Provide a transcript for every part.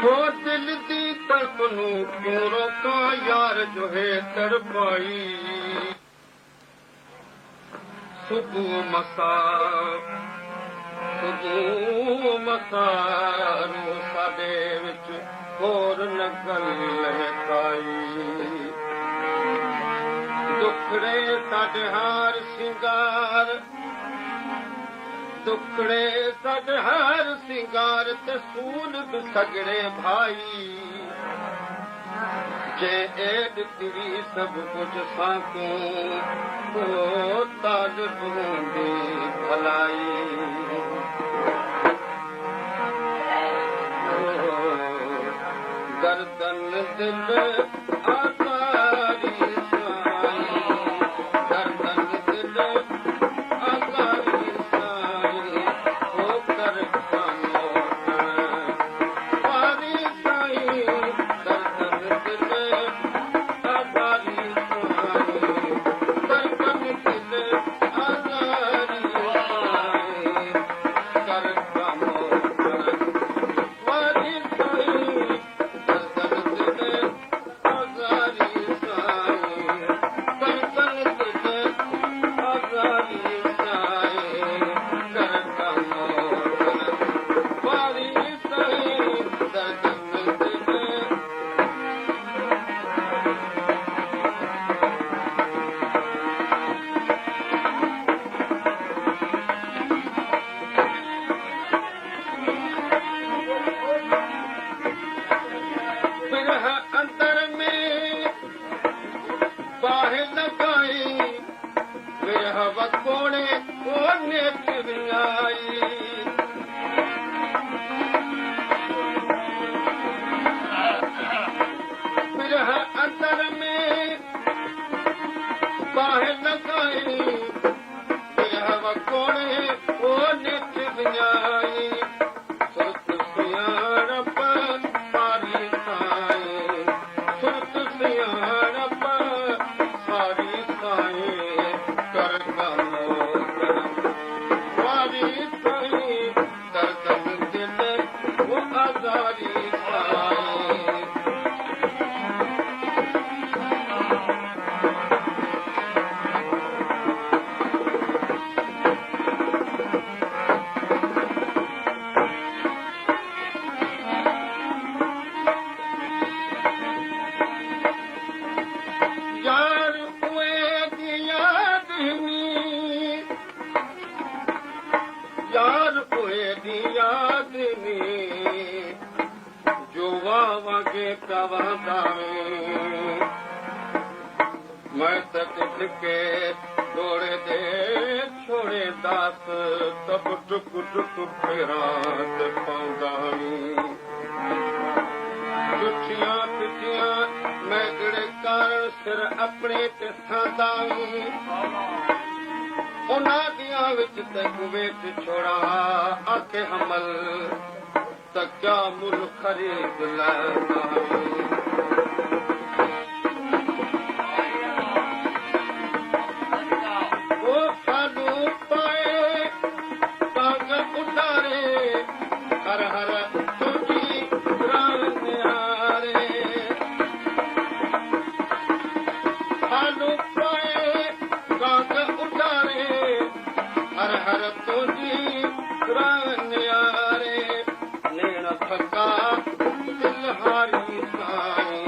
हो दिल दी तड़प नू क्यों रोका यार जो है तड़पाई सुबह मसा रू साडे विच होर न गल लहकाई दुखड़े साडे हार सिंगार दुखड़े साडे हार सिंगार ते सूल सगड़े भाई जे एड तिरी सब कुछ साकू ओ ताज बूंदी भलाई गर्दन दिल आजारी साई गर्दन दिल आजारी साई होकर कानो पारी साई गर्दन दिल आजारी साई गर्दन दिल आजारी साई कर कानो पारी साई अंतर में बाहर लगाई विरह वकोड़े कोने आई विरह अंतर में बाहर लगाई विरह वकोड़े कोने आई सुरत सियाणप मारी साई सुरत सियाणप सारी साई कर गलो मारी साई दर्दन दिल वो आजारी साई यार हुए दी याद नी यार हुए दी याद नी जो वागे कवादा मैं तक के दौड़े दे छोड़े दास तब टुक टुक फेरात पाऊंगा जुठियां पिठियां मैं गड़े कारण सिर अपने ते सादा उन्हां दियां विच ते कुवेत छोड़ा आके हमल त क्या मुल खरीद लैंदा ओ सालू पाए पाग उतारे हर हर तुझी रान यारे सालू पाए काग उतारे हर हर तुझी रान यारे नैन थका दिल हारी साई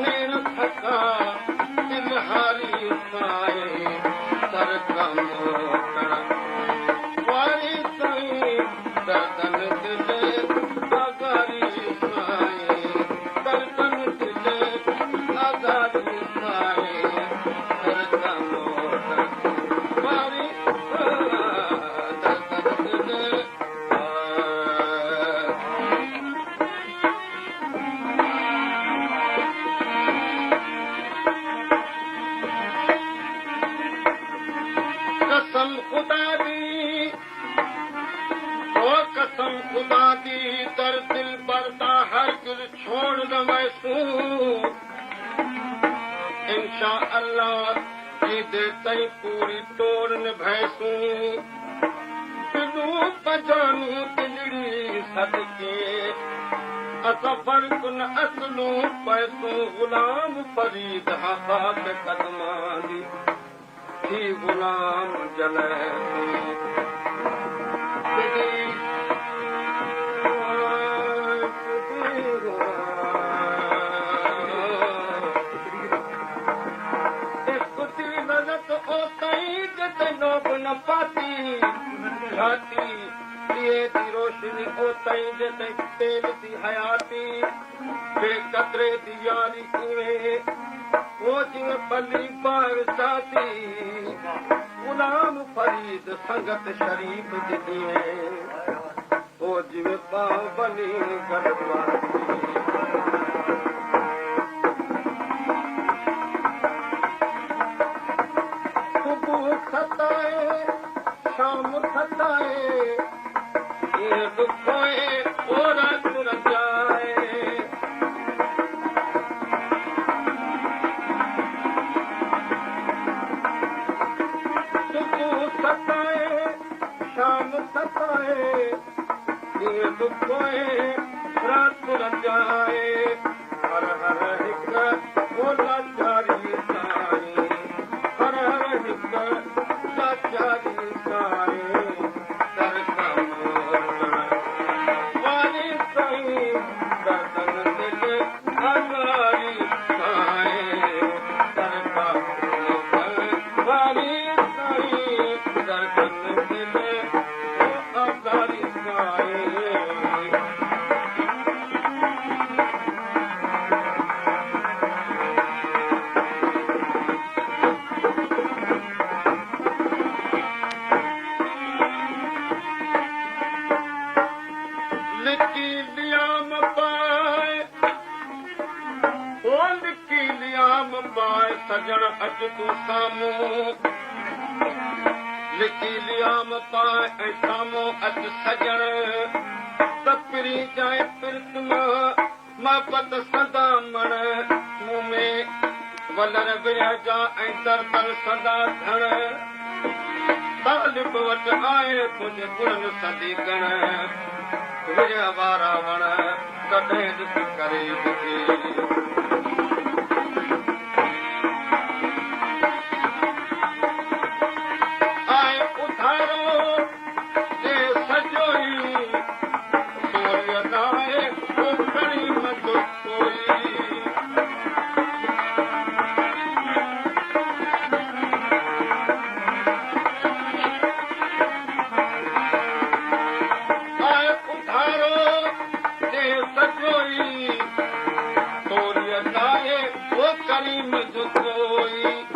नैन थका दिल हारी साई सर कम वारी साई दर्दन दिल आजारी साई दर्दन दिल आजारी साई सर कम वारी दर्दन दिल कसम खुदा दी ओ कसम खुदा दी दर दिल बरदा हर दिल छोड़ न वैसू इंशा अल्लाह जी दे तई पूरी तोड़ न भैसू पजानू तिलड़ी सदके असां फ़र्क़ु न असलू पैसो गुलाम फरीद हाथ कदमानी थी गुलाम जलाए न पाती छाती दिए दी रोशनी ओ ताईं जते तेल दी हयाती बेकदरे दी यारी किवे वो जिवे बली बार साथी गुलाम फरीद संगत शरीफ दी दिए वो जिवे बावली गड़बाती शाम थताए ये दुखोए और तुर जाए सुबह थताए शाम थताए ये दुखोए रात तुर जाए हर हर हिक बोला जारी साई हर हर हिक जारी सजण अज तूं साम्हूं लिकी लियाम पाए ऐं साम्हूं अच सजण तपरी जाए पिरत महबत सदा मण मूं में वलर विरह जा ऐं दर सदा धण तालिब वटि आए तुंहिंजे गुणनि सदी गण विरह वारा वण कॾहिं ॾिस करे ॾिठी करीम जो कोई